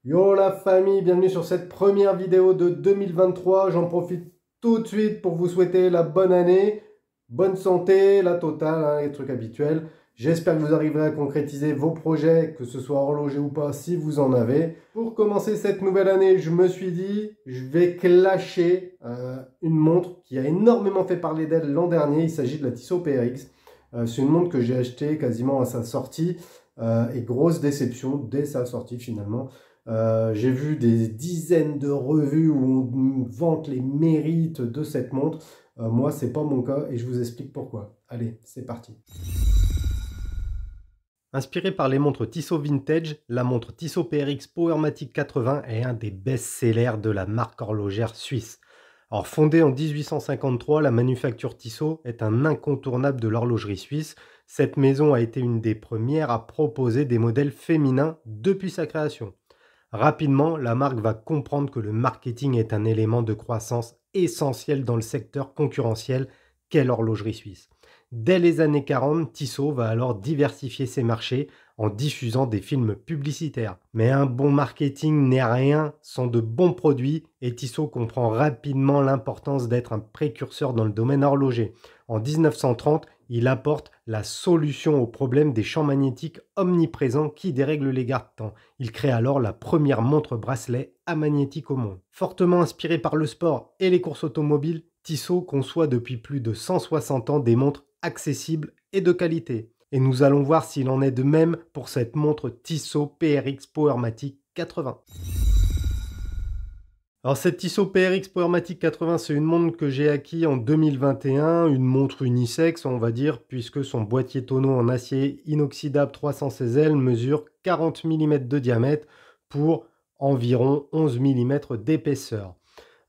Yo la famille, bienvenue sur cette première vidéo de 2023. J'en profite tout de suite pour vous souhaiter la bonne année, bonne santé, la totale, hein, les trucs habituels. J'espère que vous arriverez à concrétiser vos projets, que ce soit horloger ou pas, si vous en avez. Pour commencer cette nouvelle année, je me suis dit, je vais clasher une montre qui a énormément fait parler d'elle l'an dernier. Il s'agit de la Tissot PRX. C'est une montre que j'ai achetée quasiment à sa sortie et grosse déception dès sa sortie finalement. J'ai vu des dizaines de revues où on vante les mérites de cette montre. Moi, c'est pas mon cas et je vous explique pourquoi. Allez, c'est parti. Inspirée par les montres Tissot Vintage, la montre Tissot PRX Powermatic 80 est un des best-sellers de la marque horlogère suisse. Alors, fondée en 1853, la manufacture Tissot est un incontournable de l'horlogerie suisse. Cette maison a été une des premières à proposer des modèles féminins depuis sa création. Rapidement, la marque va comprendre que le marketing est un élément de croissance essentiel dans le secteur concurrentiel qu'est l'horlogerie suisse. Dès les années 40, Tissot va alors diversifier ses marchés en diffusant des films publicitaires. Mais un bon marketing n'est rien sans de bons produits et Tissot comprend rapidement l'importance d'être un précurseur dans le domaine horloger. En 1930, il apporte la solution au problème des champs magnétiques omniprésents qui dérèglent les garde-temps. Il crée alors la première montre bracelet amagnétique au monde. Fortement inspiré par le sport et les courses automobiles, Tissot conçoit depuis plus de 160 ans des montres accessibles et de qualité. Et nous allons voir s'il en est de même pour cette montre Tissot PRX Powermatic 80. Alors cette Tissot PRX Powermatic 80, c'est une montre que j'ai acquis en 2021, une montre unisexe on va dire, puisque son boîtier tonneau en acier inoxydable 316L mesure 40 mm de diamètre pour environ 11 mm d'épaisseur.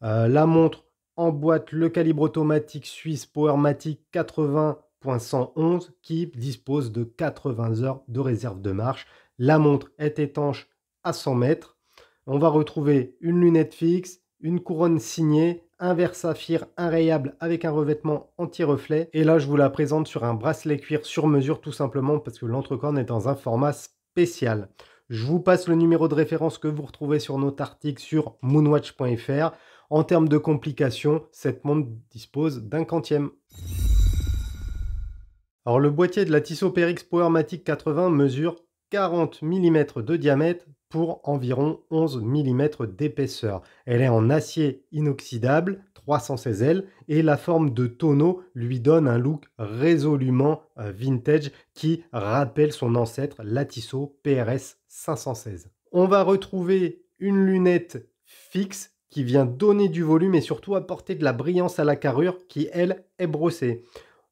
La montre emboîte le calibre automatique suisse Powermatic 80.111 qui dispose de 80 heures de réserve de marche. La montre est étanche à 100 mètres. On va retrouver une lunette fixe, une couronne signée, un verre saphir inrayable avec un revêtement anti-reflet. Et là, je vous la présente sur un bracelet cuir sur mesure tout simplement parce que l'entrecorne est dans un format spécial. Je vous passe le numéro de référence que vous retrouvez sur notre article sur moonwatch.fr. En termes de complications, cette montre dispose d'un quantième. Alors le boîtier de la Tissot PRX Powermatic 80 mesure 40 mm de diamètre pour environ 11 mm d'épaisseur. Elle est en acier inoxydable 316L et la forme de tonneau lui donne un look résolument vintage qui rappelle son ancêtre, la Tissot PRS 516. On va retrouver une lunette fixe qui vient donner du volume et surtout apporter de la brillance à la carrure qui, elle, est brossée.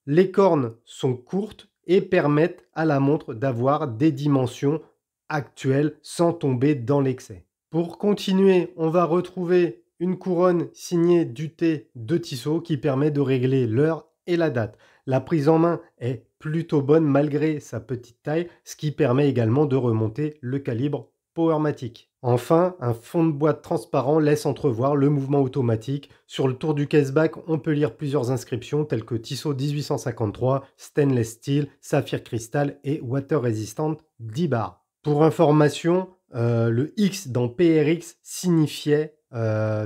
Les cornes sont courtes et permettent à la montre d'avoir des dimensions actuelles sans tomber dans l'excès. Pour continuer, on va retrouver une couronne signée du T de Tissot qui permet de régler l'heure et la date. La prise en main est plutôt bonne malgré sa petite taille, ce qui permet également de remonter le calibre Powermatic. Enfin, un fond de boîte transparent laisse entrevoir le mouvement automatique. Sur le tour du caseback, on peut lire plusieurs inscriptions telles que Tissot 1853, Stainless Steel, Saphir Crystal et Water Resistant 10 bar. Pour information, le X dans PRX signifiait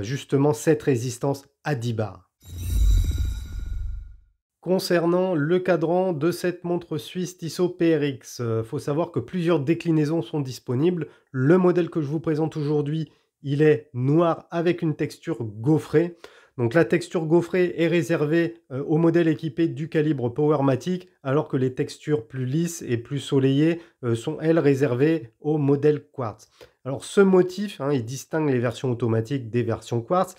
justement cette résistance à 10 bar. Concernant le cadran de cette montre suisse Tissot PRX, faut savoir que plusieurs déclinaisons sont disponibles. Le modèle que je vous présente aujourd'hui, il est noir avec une texture gaufrée. Donc la texture gaufrée est réservée aux modèles équipés du calibre Powermatic, alors que les textures plus lisses et plus soleillées sont elles réservées aux modèles Quartz. Alors ce motif, il distingue les versions automatiques des versions Quartz.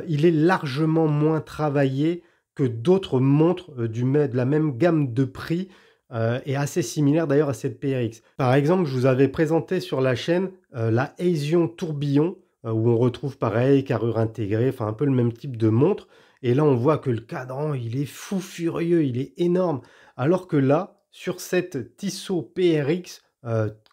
Il est largement moins travaillé que d'autres montres de la même gamme de prix et assez similaire d'ailleurs à cette PRX. Par exemple, je vous avais présenté sur la chaîne la Aision Tourbillon où on retrouve pareil, carrure intégrée, enfin un peu le même type de montre. Et là, on voit que le cadran, il est fou furieux, il est énorme. Alors que là, sur cette Tissot PRX,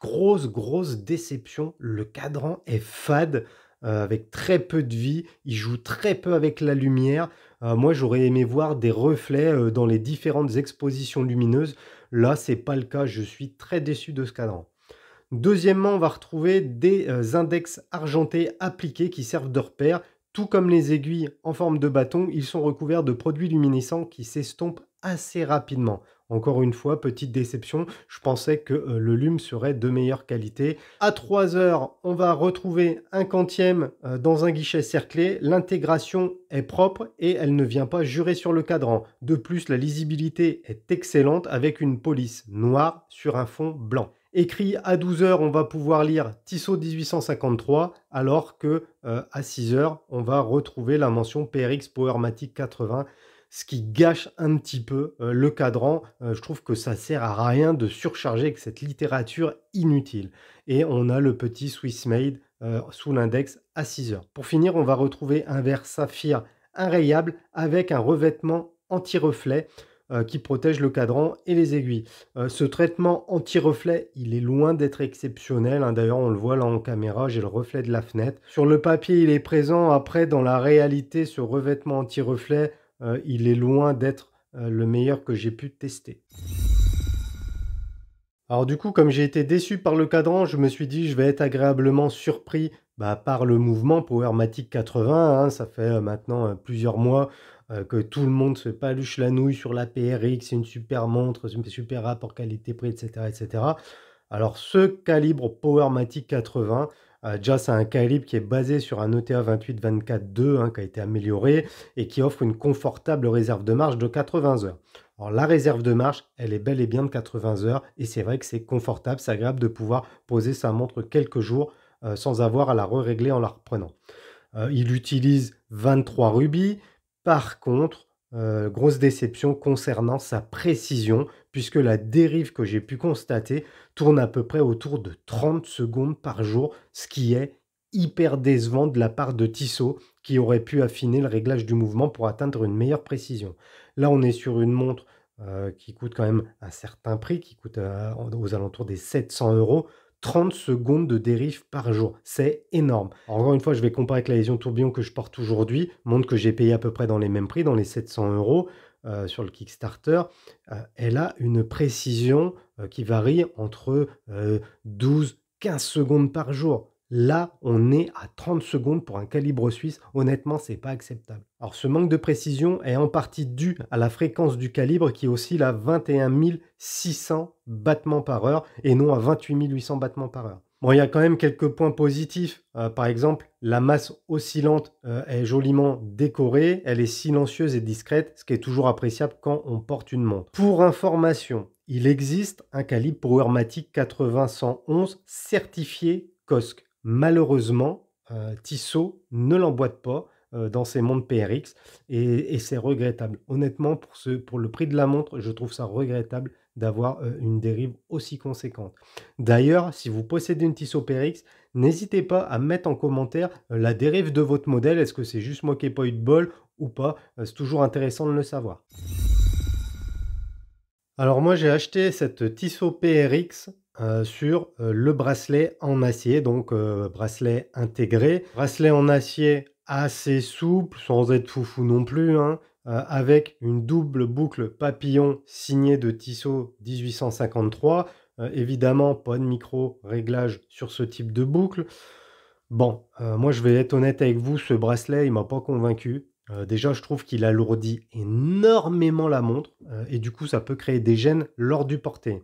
grosse déception, le cadran est fade. Avec très peu de vie, il joue très peu avec la lumière. Moi, j'aurais aimé voir des reflets dans les différentes expositions lumineuses. Là, c'est pas le cas. Je suis très déçu de ce cadran. Deuxièmement, on va retrouver des index argentés appliqués qui servent de repère. Tout comme les aiguilles en forme de bâton, ils sont recouverts de produits luminescents qui s'estompent assez rapidement. Encore une fois, petite déception, je pensais que le lume serait de meilleure qualité. À 3 heures, on va retrouver un quantième dans un guichet cerclé. L'intégration est propre et elle ne vient pas jurer sur le cadran. De plus, la lisibilité est excellente avec une police noire sur un fond blanc. Écrit à 12 heures, on va pouvoir lire Tissot 1853, alors que à 6 heures, on va retrouver la mention PRX Powermatic 80, ce qui gâche un petit peu le cadran. Je trouve que ça sert à rien de surcharger avec cette littérature inutile. Et on a le petit Swiss Made sous l'index à 6 heures. Pour finir, on va retrouver un verre saphir inrayable avec un revêtement anti-reflet qui protège le cadran et les aiguilles. Ce traitement anti-reflet, il est loin d'être exceptionnel, hein. D'ailleurs, on le voit là en caméra, j'ai le reflet de la fenêtre. Sur le papier, il est présent. Après, dans la réalité, ce revêtement anti-reflet, il est loin d'être le meilleur que j'ai pu tester. Alors du coup, comme j'ai été déçu par le cadran, je me suis dit je vais être agréablement surpris par le mouvement Powermatic 80, hein. Ça fait maintenant plusieurs mois que tout le monde se paluche la nouille sur la PRX, c'est une super montre, c'est un super rapport qualité-prix, etc., etc. Alors ce calibre Powermatic 80, déjà c'est un calibre qui est basé sur un ETA 28-24-2 qui a été amélioré et qui offre une confortable réserve de marche de 80 heures. Alors la réserve de marche, elle est bel et bien de 80 heures et c'est vrai que c'est confortable, c'est agréable de pouvoir poser sa montre quelques jours sans avoir à la régler en la reprenant. Il utilise 23 rubis. Par contre, grosse déception concernant sa précision, puisque la dérive que j'ai pu constater tourne à peu près autour de 30 secondes par jour, ce qui est hyper décevant de la part de Tissot, qui aurait pu affiner le réglage du mouvement pour atteindre une meilleure précision. Là, on est sur une montre qui coûte quand même un certain prix, qui coûte aux alentours des 700 euros. 30 secondes de dérive par jour, c'est énorme. Encore une fois, je vais comparer avec la Lésion Tourbillon que je porte aujourd'hui, montre que j'ai payé à peu près dans les mêmes prix, dans les 700 euros sur le Kickstarter. Elle a une précision qui varie entre 12-15 secondes par jour. Là, on est à 30 secondes pour un calibre suisse. Honnêtement, c'est pas acceptable. Alors, ce manque de précision est en partie dû à la fréquence du calibre qui oscille à 21 600 battements par heure et non à 28 800 battements par heure. Bon, il y a quand même quelques points positifs. Par exemple, la masse oscillante est joliment décorée. Elle est silencieuse et discrète, ce qui est toujours appréciable quand on porte une montre. Pour information, il existe un calibre Powermatic 80-111 certifié COSC. Malheureusement, Tissot ne l'emboîte pas dans ses montres PRX et c'est regrettable. Honnêtement, pour le prix de la montre, je trouve ça regrettable d'avoir une dérive aussi conséquente. D'ailleurs, si vous possédez une Tissot PRX, n'hésitez pas à mettre en commentaire la dérive de votre modèle. Est-ce que c'est juste moi qui n'ai pas eu de bol ou pas? C'est toujours intéressant de le savoir. Alors moi, j'ai acheté cette Tissot PRX sur le bracelet en acier, donc bracelet intégré. Bracelet en acier assez souple, sans être foufou non plus, hein, avec une double boucle papillon signée de Tissot 1853. Évidemment, pas de micro-réglage sur ce type de boucle. Bon, moi je vais être honnête avec vous, ce bracelet, il m'a pas convaincu. Déjà, je trouve qu'il alourdit énormément la montre, et du coup, ça peut créer des gênes lors du porté.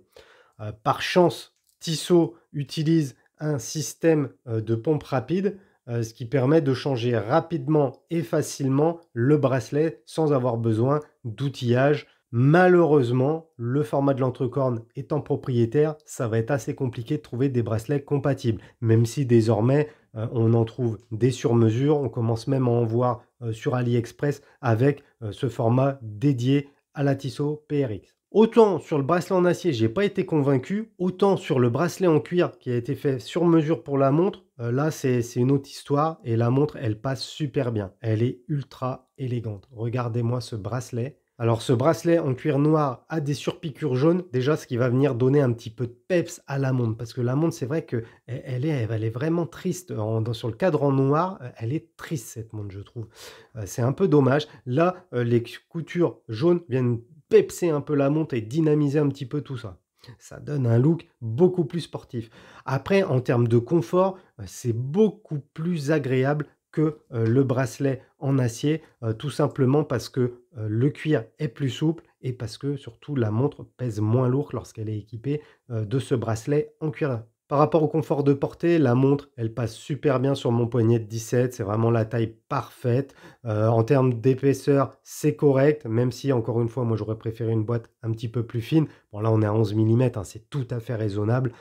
Par chance, Tissot utilise un système, de pompe rapide, ce qui permet de changer rapidement et facilement le bracelet sans avoir besoin d'outillage. Malheureusement, le format de l'entrecorne étant propriétaire, ça va être assez compliqué de trouver des bracelets compatibles, même si désormais, on en trouve des sur mesure. On commence même à en voir, sur AliExpress avec, ce format dédié à la Tissot PRX. Autant sur le bracelet en acier, j'ai pas été convaincu, autant sur le bracelet en cuir qui a été fait sur mesure pour la montre, là c'est une autre histoire et la montre, elle passe super bien. Elle est ultra élégante. Regardez-moi ce bracelet. Alors ce bracelet en cuir noir a des surpiqûres jaunes, déjà ce qui va venir donner un petit peu de peps à la montre, parce que la montre c'est vrai que elle est vraiment triste. Sur le cadran noir, elle est triste cette montre je trouve. C'est un peu dommage. Là, les coutures jaunes viennent pepser un peu la montre et dynamiser un petit peu tout ça. Ça donne un look beaucoup plus sportif. Après, en termes de confort, c'est beaucoup plus agréable que, le bracelet en acier, tout simplement parce que, le cuir est plus souple et parce que surtout la montre pèse moins lourd lorsqu'elle est équipée, de ce bracelet en cuir. Par rapport au confort de portée, la montre, elle passe super bien sur mon poignet de 17, c'est vraiment la taille parfaite. En termes d'épaisseur, c'est correct, même si encore une fois, moi j'aurais préféré une boîte un petit peu plus fine. Bon là, on est à 11 millimètres, hein, c'est tout à fait raisonnable.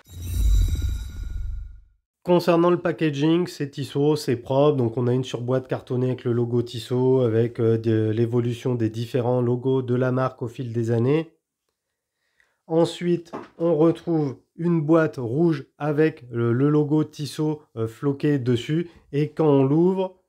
Concernant le packaging, c'est Tissot, c'est propre, donc on a une surboîte cartonnée avec le logo Tissot, avec, de l'évolution des différents logos de la marque au fil des années. Ensuite, on retrouve une boîte rouge avec le logo Tissot, floqué dessus et quand on l'ouvre,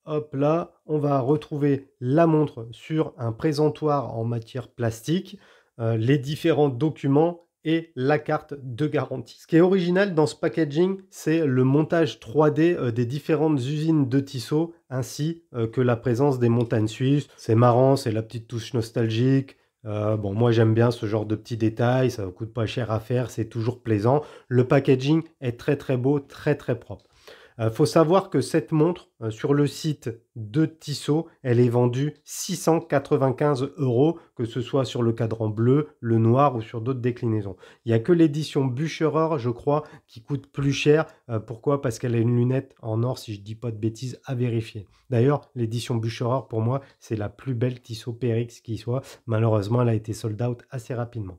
hop là, on va retrouver la montre sur un présentoir en matière plastique, les différents documents et la carte de garantie. Ce qui est original dans ce packaging, c'est le montage 3D, des différentes usines de Tissot, ainsi, que la présence des montagnes suisses. C'est marrant, c'est la petite touche nostalgique. Bon, moi j'aime bien ce genre de petits détails, ça ne coûte pas cher à faire, c'est toujours plaisant. Le packaging est très, très beau, très, très propre. Faut savoir que cette montre, sur le site de Tissot, elle est vendue 695 €, que ce soit sur le cadran bleu, le noir ou sur d'autres déclinaisons. Il y a que l'édition Bucherer, je crois, qui coûte plus cher. Pourquoi? Parce qu'elle a une lunette en or, si je dis pas de bêtises, à vérifier. D'ailleurs, l'édition Bucherer, pour moi, c'est la plus belle Tissot PRX qui soit. Malheureusement, elle a été sold out assez rapidement.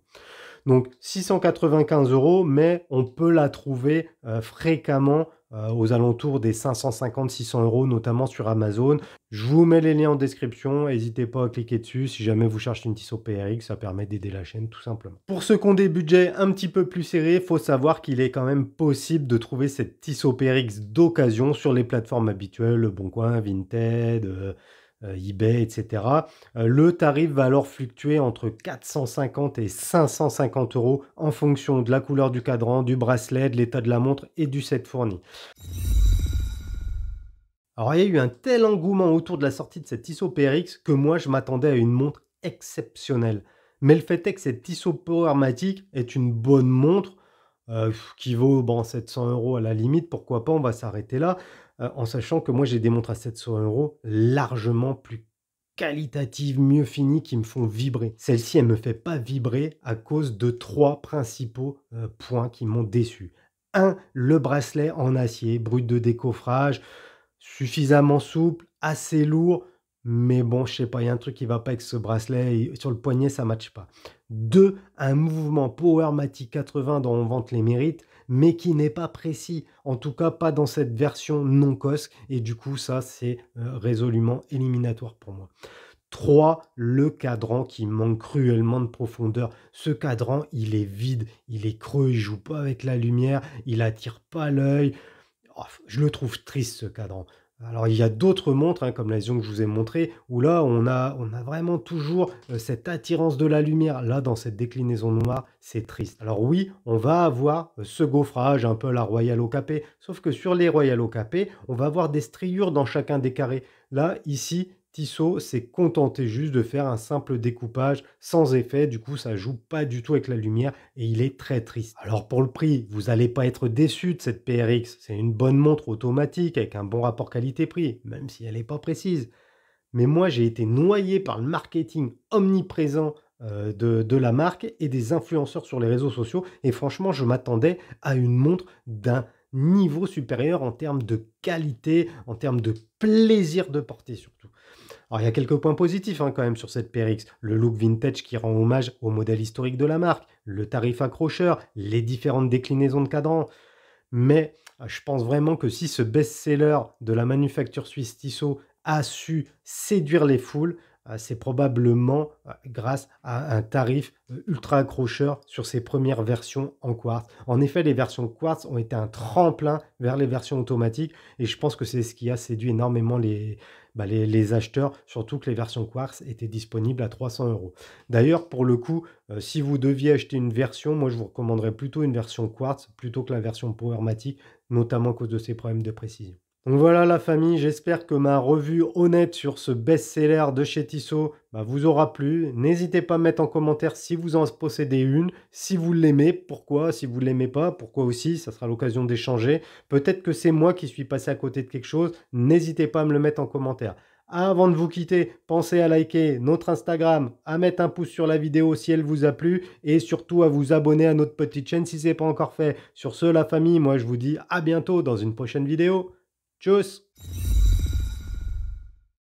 Donc 695 €, mais on peut la trouver, fréquemment, aux alentours des 550-600 €, notamment sur Amazon. Je vous mets les liens en description, n'hésitez pas à cliquer dessus si jamais vous cherchez une Tissot PRX, ça permet d'aider la chaîne tout simplement. Pour ceux qui ont des budgets un petit peu plus serrés, il faut savoir qu'il est quand même possible de trouver cette Tissot PRX d'occasion sur les plateformes habituelles, Leboncoin, Vinted, eBay, et cetera. Le tarif va alors fluctuer entre 450 et 550 € en fonction de la couleur du cadran, du bracelet, de l'état de la montre et du set fourni. Alors, il y a eu un tel engouement autour de la sortie de cette Tissot PRX que moi, je m'attendais à une montre exceptionnelle. Mais le fait est que cette Tissot Powermatic est une bonne montre, qui vaut, bon, 700 € à la limite, pourquoi pas, on va s'arrêter là, en sachant que moi, j'ai des montres à 700 € largement plus qualitatives, mieux finies, qui me font vibrer. Celle-ci, elle me fait pas vibrer à cause de 3 principaux, points qui m'ont déçu. Un, le bracelet en acier, brut de décoffrage, suffisamment souple, assez lourd, mais bon, je sais pas, il y a un truc qui va pas avec ce bracelet et sur le poignet, ça matche pas. 2, un mouvement Powermatic 80 dont on vante les mérites, mais qui n'est pas précis, en tout cas pas dans cette version non cosque et du coup ça, c'est, résolument éliminatoire pour moi. 3, le cadran qui manque cruellement de profondeur. Ce cadran, il est vide, il est creux, il joue pas avec la lumière, il attire pas l'œil. Oh, je le trouve triste ce cadran. Alors il y a d'autres montres, hein, comme la Zion que je vous ai montré, où là on a vraiment toujours, cette attirance de la lumière. Là, dans cette déclinaison noire, c'est triste. Alors oui, on va avoir, ce gaufrage un peu à la Royal Okapé, sauf que sur les Royal Okapé, on va avoir des striures dans chacun des carrés. Là, ici, Tissot s'est contenté juste de faire un simple découpage sans effet, du coup ça joue pas du tout avec la lumière et il est très triste. Alors pour le prix, vous allez pas être déçu de cette PRX, c'est une bonne montre automatique avec un bon rapport qualité-prix, même si elle est pas précise. Mais moi j'ai été noyé par le marketing omniprésent, de la marque et des influenceurs sur les réseaux sociaux et franchement je m'attendais à une montre d'un niveau supérieur en termes de qualité, en termes de plaisir de porter surtout. Alors, il y a quelques points positifs, hein, quand même sur cette PRX. Le look vintage qui rend hommage au modèle historique de la marque, le tarif accrocheur, les différentes déclinaisons de cadran. Mais je pense vraiment que si ce best-seller de la manufacture suisse Tissot a su séduire les foules, c'est probablement grâce à un tarif ultra accrocheur sur ses premières versions en quartz. En effet, les versions quartz ont été un tremplin vers les versions automatiques et je pense que c'est ce qui a séduit énormément les acheteurs, surtout que les versions quartz étaient disponibles à 300 €. D'ailleurs, pour le coup, si vous deviez acheter une version, moi je vous recommanderais plutôt une version quartz plutôt que la version Powermatic, notamment à cause de ses problèmes de précision. Donc voilà la famille, j'espère que ma revue honnête sur ce best-seller de chez Tissot vous aura plu. N'hésitez pas à mettre en commentaire si vous en possédez une, si vous l'aimez, pourquoi, si vous ne l'aimez pas, pourquoi aussi, ça sera l'occasion d'échanger. Peut-être que c'est moi qui suis passé à côté de quelque chose, n'hésitez pas à me le mettre en commentaire. Avant de vous quitter, pensez à liker notre Instagram, à mettre un pouce sur la vidéo si elle vous a plu et surtout à vous abonner à notre petite chaîne si ce n'est pas encore fait. Sur ce, la famille, moi je vous dis à bientôt dans une prochaine vidéo. Tchuss!